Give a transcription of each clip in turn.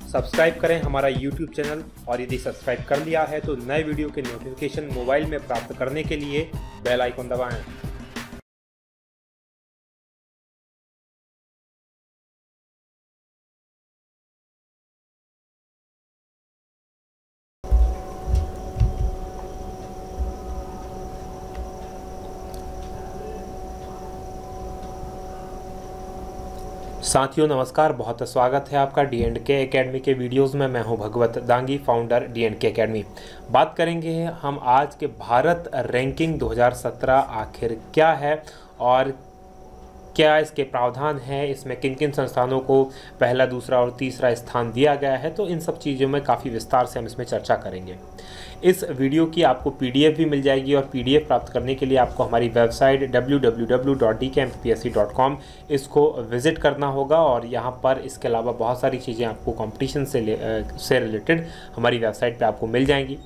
Subscribe करें हमारा YouTube channel और यदि सब्सक्राइब कर लिया है तो नए वीडियो के नोटिफिकेशन मोबाइल में प्राप्त करने के लिए बेल आइकन दबाएं। साथियों नमस्कार, बहुत स्वागत है आपका D&K एकेडमी के वीडियोस में। मैं हूं भगवत दांगी, फाउंडर D&K एकेडमी। बात करेंगे हम आज के भारत रैंकिंग 2017 आखिर क्या है और क्या इसके प्रावधान हैं, इसमें किन किन संस्थानों को पहला, दूसरा और तीसरा स्थान दिया गया है। तो इन सब चीज़ों में काफ़ी विस्तार से हम इसमें चर्चा करेंगे। इस वीडियो की आपको PDF भी मिल जाएगी और PDF प्राप्त करने के लिए आपको हमारी वेबसाइट www.dkmpsc.com इसको विज़िट करना होगा। और यहाँ पर इसके अलावा बहुत सारी चीज़ें आपको कंपटीशन से रिलेटेड हमारी वेबसाइट पे आपको मिल जाएंगी।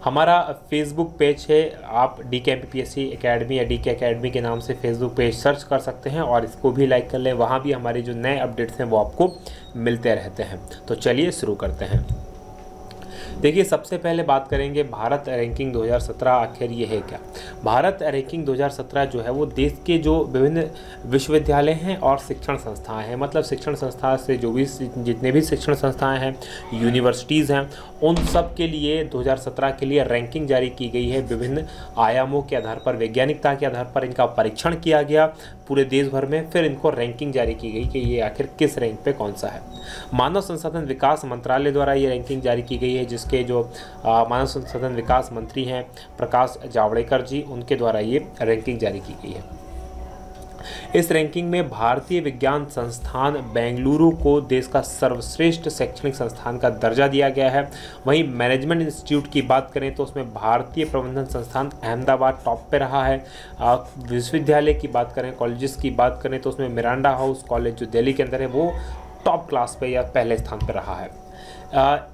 हमारा फेसबुक पेज है, आप DKMPSC एकेडमी या DK एकेडमी के नाम से फेसबुक पेज सर्च कर सकते हैं और इसको भी लाइक कर लें। वहाँ भी हमारे जो नए अपडेट्स हैं वो आपको मिलते रहते हैं। तो चलिए शुरू करते हैं। देखिए, सबसे पहले बात करेंगे भारत रैंकिंग 2017 आखिर ये है क्या। भारत रैंकिंग 2017 जो है वो देश के जो विभिन्न विश्वविद्यालय हैं और शिक्षण संस्थाएं हैं, मतलब शिक्षण संस्था से जो भी जितने भी शिक्षण संस्थाएं हैं, यूनिवर्सिटीज़ हैं, उन सब के लिए 2017 के लिए रैंकिंग जारी की गई है। विभिन्न आयामों के आधार पर, वैज्ञानिकता के आधार पर इनका परीक्षण किया गया पूरे देश भर में, फिर इनको रैंकिंग जारी की गई कि ये आखिर किस रैंक पे कौन सा है। मानव संसाधन विकास मंत्रालय द्वारा ये रैंकिंग जारी की गई है, जिसके जो मानव संसाधन विकास मंत्री हैं प्रकाश जावड़ेकर जी, उनके द्वारा ये रैंकिंग जारी की गई है। इस रैंकिंग में भारतीय विज्ञान संस्थान बेंगलुरु को देश का सर्वश्रेष्ठ शैक्षणिक संस्थान का दर्जा दिया गया है। वहीं मैनेजमेंट इंस्टीट्यूट की बात करें तो उसमें भारतीय प्रबंधन संस्थान अहमदाबाद टॉप पे रहा है। विश्वविद्यालय की बात करें, कॉलेजेस की बात करें तो उसमें मिरांडा हाउस कॉलेज जो दिल्ली के अंदर है वो टॉप क्लास पे या पहले स्थान पर रहा है।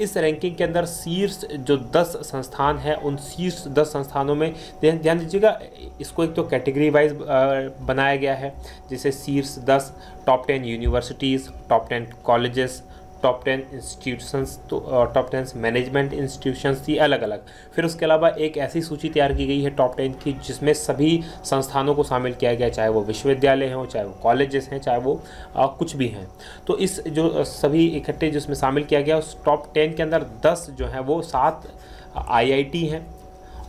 इस रैंकिंग के अंदर शीर्ष जो 10 संस्थान हैं, उन शीर्ष 10 संस्थानों में ध्यान दीजिएगा, इसको एक तो कैटेगरी वाइज बनाया गया है, जैसे शीर्ष 10 top 10 universities, top 10 colleges, top 10 institutions, तो टॉप 10 मैनेजमेंट इंस्टीट्यूशंस, ये अलग अलग। फिर उसके अलावा एक ऐसी सूची तैयार की गई है टॉप 10 की जिसमें सभी संस्थानों को शामिल किया गया, चाहे वो विश्वविद्यालय हों, चाहे वो कॉलेजेस हैं, चाहे वो कुछ भी हैं। तो इस जो सभी इकट्ठे जिसमें शामिल किया गया, उस टॉप 10 के अंदर 10 जो हैं वो 7 IIT हैं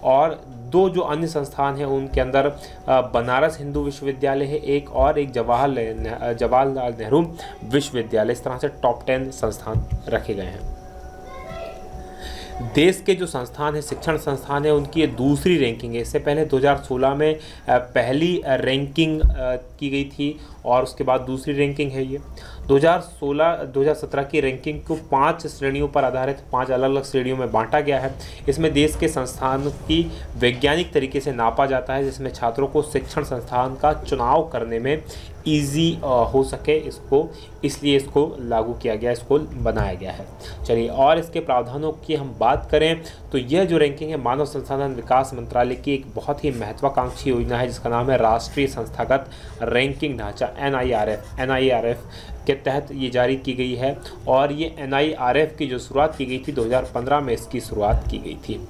और 2 जो अन्य संस्थान हैं उनके अंदर बनारस हिंदू विश्वविद्यालय है एक, और एक जवाहरलाल नेहरू विश्वविद्यालय। इस तरह से टॉप 10 संस्थान रखे गए हैं। देश के जो संस्थान हैं, शिक्षण संस्थान है, उनकी ये दूसरी रैंकिंग है। इससे पहले 2016 में पहली रैंकिंग की गई थी और उसके बाद दूसरी रैंकिंग है ये। 2017 की रैंकिंग को 5 श्रेणियों पर आधारित 5 अलग अलग श्रेणियों में बांटा गया है। इसमें देश के संस्थानों की वैज्ञानिक तरीके से नापा जाता है, जिसमें छात्रों को शिक्षण संस्थान का चुनाव करने में ईजी हो सके, इसलिए इसको लागू किया गया, इसको बनाया गया है। चलिए, और इसके प्रावधानों की हम बात करें तो यह जो रैंकिंग है मानव संसाधन विकास मंत्रालय की एक बहुत ही महत्वाकांक्षी योजना है, जिसका नाम है राष्ट्रीय संस्थागत रैंकिंग ढांचा NIRF के तहत ये जारी की गई है। और ये NIRF की जो शुरुआत की गई थी 2015 में इसकी शुरुआत की गई थी।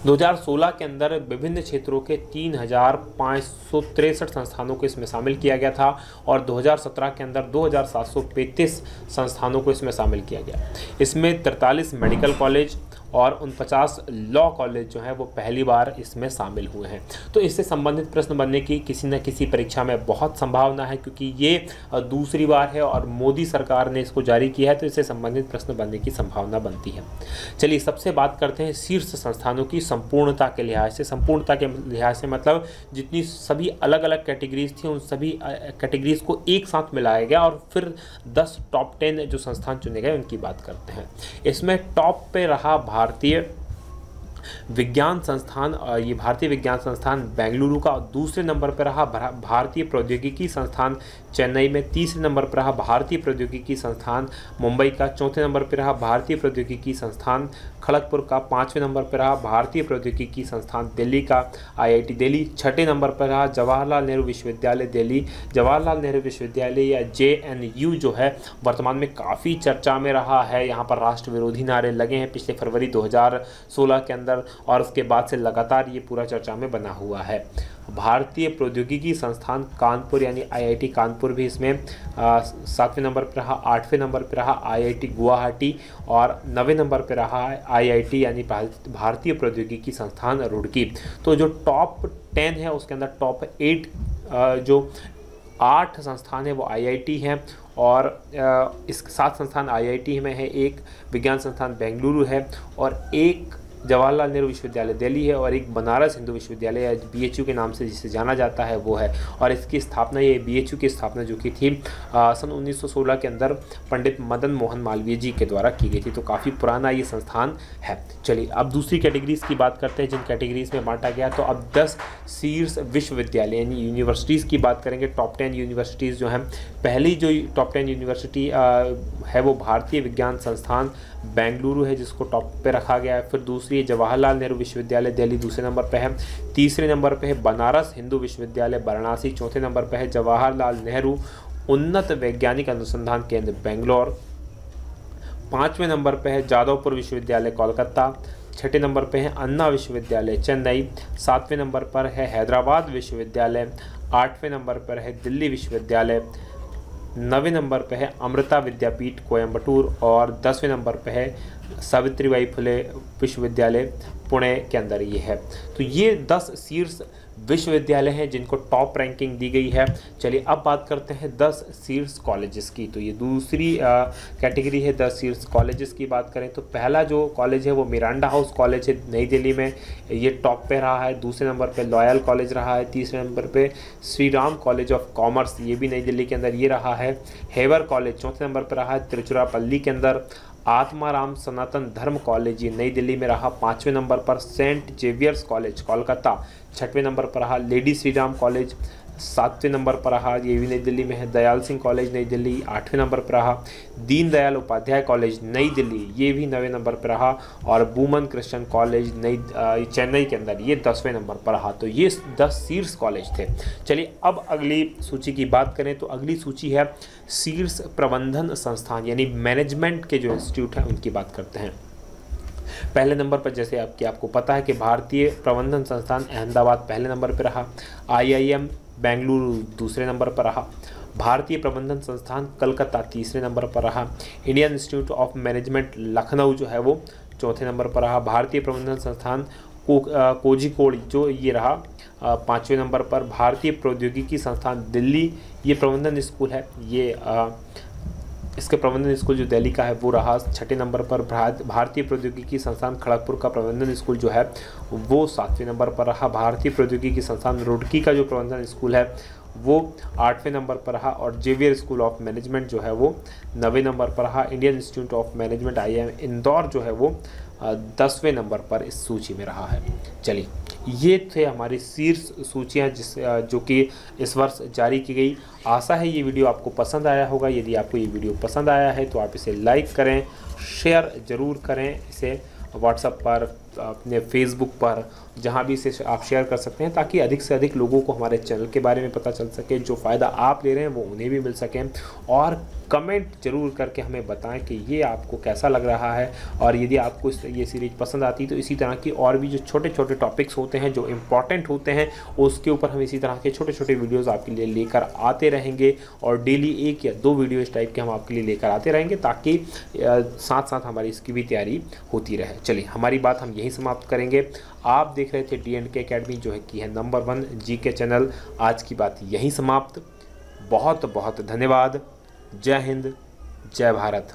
2016 के अंदर विभिन्न क्षेत्रों के 3563 संस्थानों को इसमें शामिल किया गया था और 2017 के अंदर 2735 संस्थानों को इसमें शामिल किया गया। इसमें 43 मेडिकल कॉलेज और 49 लॉ कॉलेज जो हैं वो पहली बार इसमें शामिल हुए हैं। तो इससे संबंधित प्रश्न बनने की किसी न किसी परीक्षा में बहुत संभावना है, क्योंकि ये दूसरी बार है और मोदी सरकार ने इसको जारी किया है, तो इससे संबंधित प्रश्न बनने की संभावना बनती है। चलिए, सबसे बात करते हैं शीर्ष संस्थानों की संपूर्णता के लिहाज से। संपूर्णता के लिहाज से मतलब जितनी सभी अलग अलग कैटेगरीज थी, उन सभी कैटेगरीज को एक साथ मिलाया गया और फिर 10 टॉप 10 जो संस्थान चुने गए उनकी बात करते हैं। इसमें टॉप पे रहा भारतीय विज्ञान संस्थान, ये भारतीय विज्ञान संस्थान बेंगलुरु का दूसरे नंबर पर रहा। भारतीय प्रौद्योगिकी संस्थान चेन्नई में तीसरे नंबर पर रहा। भारतीय प्रौद्योगिकी संस्थान मुंबई का चौथे नंबर पर रहा। भारतीय प्रौद्योगिकी संस्थान खड़गपुर का पाँचवें नंबर पर रहा। भारतीय प्रौद्योगिकी संस्थान दिल्ली का IIT दिल्ली छठे नंबर पर रहा। जवाहरलाल नेहरू विश्वविद्यालय दिल्ली, जवाहरलाल नेहरू विश्वविद्यालय या JNU जो है वर्तमान में काफ़ी चर्चा में रहा है। यहाँ पर राष्ट्र विरोधी नारे लगे हैं पिछले फरवरी 2016 के अंदर, और उसके बाद से लगातार ये पूरा चर्चा में बना हुआ है। भारतीय प्रौद्योगिकी संस्थान कानपुर यानी IIT कानपुर भी इसमें 7वें नंबर पर रहा। 8वें नंबर पर रहा IIT गुवाहाटी, और 9वें नंबर पर रहा IIT यानी भारतीय प्रौद्योगिकी संस्थान रुड़की। तो जो टॉप 10 है उसके अंदर टॉप 8 जो 8 संस्थान है वो IIT हैं, और इस 7 संस्थान IIT में है, एक विज्ञान संस्थान बेंगलुरु है, और एक जवाहरलाल नेहरू विश्वविद्यालय दिल्ली है, और एक बनारस हिंदू विश्वविद्यालय या BHU के नाम से जिसे जाना जाता है वो है। और इसकी स्थापना, ये BHU की स्थापना जो की थी सन 1916 के अंदर पंडित मदन मोहन मालवीय जी के द्वारा की गई थी। तो काफ़ी पुराना ये संस्थान है। चलिए अब दूसरी कैटेगरीज़ की बात करते हैं जिन कैटेगरीज़ में बांटा गया। तो अब 10 शीर्ष विश्वविद्यालय यानी यूनिवर्सिटीज़ की बात करेंगे। टॉप 10 यूनिवर्सिटीज़ जो हैं, पहली जो टॉप 10 यूनिवर्सिटी है वो भारतीय विज्ञान संस्थान बेंगलुरु है जिसको टॉप पे रखा गया है। फिर दूसरी जवाहरलाल नेहरू विश्वविद्यालय दिल्ली दूसरे नंबर पे है। तीसरे नंबर पे है बनारस हिंदू विश्वविद्यालय वाराणसी। चौथे नंबर पे है जवाहरलाल नेहरू उन्नत वैज्ञानिक अनुसंधान केंद्र बेंगलोर। 5वें नंबर पे है जादवपुर विश्वविद्यालय कोलकाता। छठे नंबर पे है अन्ना विश्वविद्यालय चेन्नई। 7वें नंबर पर है हैदराबाद विश्वविद्यालय। 8वें नंबर पर है दिल्ली विश्वविद्यालय। 9वें नंबर पे है अमृता विद्यापीठ कोयम्बटूर, और 10वें नंबर पे है सावित्रीबाई फुले विश्वविद्यालय पुणे के अंदर ये है। तो ये 10 शीर्ष विश्वविद्यालय हैं जिनको टॉप रैंकिंग दी गई है। चलिए अब बात करते हैं 10 शीर्ष कॉलेजेस की। तो ये दूसरी कैटेगरी है 10 शीर्ष कॉलेजेस की बात करें तो पहला जो कॉलेज है वो मिरांडा हाउस कॉलेज है नई दिल्ली में, ये टॉप पे रहा है। दूसरे नंबर पे लॉयल कॉलेज रहा है। तीसरे नंबर पे Shri Ram college of commerce, ये भी नई दिल्ली के अंदर ये रहा है। हेवर कॉलेज चौथे नंबर पर रहा है तिरुचिरापल्ली के अंदर। आत्माराम सनातन धर्म कॉलेज ये नई दिल्ली में रहा 5वें नंबर पर। सेंट जेवियर्स कॉलेज कोलकाता 6वें नंबर पर रहा। लेडी श्री राम कॉलेज 7वें नंबर पर रहा, ये भी नई दिल्ली में है। दयाल सिंह कॉलेज नई दिल्ली 8वें नंबर पर रहा। दीनदयाल उपाध्याय कॉलेज नई दिल्ली ये भी 9वें नंबर पर रहा। और बूमन क्रिश्चियन कॉलेज नई चेन्नई के अंदर ये 10वें नंबर पर रहा। तो ये 10 शीर्ष कॉलेज थे। चलिए अब अगली सूची की बात करें तो अगली सूची है शीर्ष प्रबंधन संस्थान यानी मैनेजमेंट के जो इंस्टीट्यूट हैं उनकी बात करते हैं। पहले नंबर पर जैसे आपको पता है कि भारतीय प्रबंधन संस्थान अहमदाबाद पहले नंबर पर रहा। IIM बेंगलुरु दूसरे नंबर पर रहा। भारतीय प्रबंधन संस्थान कलकत्ता तीसरे नंबर पर रहा। Indian institute of management Lucknow जो है वो चौथे नंबर पर रहा। भारतीय प्रबंधन संस्थान कोझिकोड जो ये रहा 5वें नंबर पर। भारतीय प्रौद्योगिकी संस्थान दिल्ली ये प्रबंधन स्कूल है, ये इसके प्रबंधन स्कूल जो दिल्ली का है वो रहा 6ठे नंबर पर। भारतीय प्रौद्योगिकी संस्थान खड़गपुर का प्रबंधन स्कूल जो है वो 7वें नंबर पर रहा। भारतीय प्रौद्योगिकी संस्थान रुड़की का जो प्रबंधन स्कूल है वो 8वें नंबर पर रहा। और जेवियर स्कूल ऑफ मैनेजमेंट जो है वो 9वें नंबर पर रहा। Indian institute of management IIM Indore जो है वो 10वें नंबर पर इस सूची में रहा है। चलिए ये थे हमारी शीर्ष सूचियाँ जो कि इस वर्ष जारी की गई। आशा है ये वीडियो आपको पसंद आया होगा। यदि आपको ये वीडियो पसंद आया है तो आप इसे लाइक करें, शेयर ज़रूर करें इसे व्हाट्सएप पर, अपने फेसबुक पर, जहाँ भी इसे आप शेयर कर सकते हैं ताकि अधिक से अधिक लोगों को हमारे चैनल के बारे में पता चल सके। जो फ़ायदा आप ले रहे हैं वो उन्हें भी मिल सके। और कमेंट जरूर करके हमें बताएं कि ये आपको कैसा लग रहा है। और यदि आपको ये सीरीज पसंद आती है तो इसी तरह की और भी जो छोटे छोटे टॉपिक्स होते हैं जो इम्पॉर्टेंट होते हैं उसके ऊपर हम इसी तरह के छोटे छोटे वीडियोज़ आपके लिए लेकर आते रहेंगे। और डेली 1 या 2 वीडियो इस टाइप के हम आपके लिए लेकर आते रहेंगे ताकि साथ साथ हमारी इसकी भी तैयारी होती रहे। चलिए हमारी बात हम यहीं समाप्त करेंगे। आप देख रहे थे D&K अकेडमी जो है कि है नंबर 1 GK चैनल। आज की बात यहीं समाप्त। बहुत बहुत धन्यवाद। जय हिंद, जय भारत।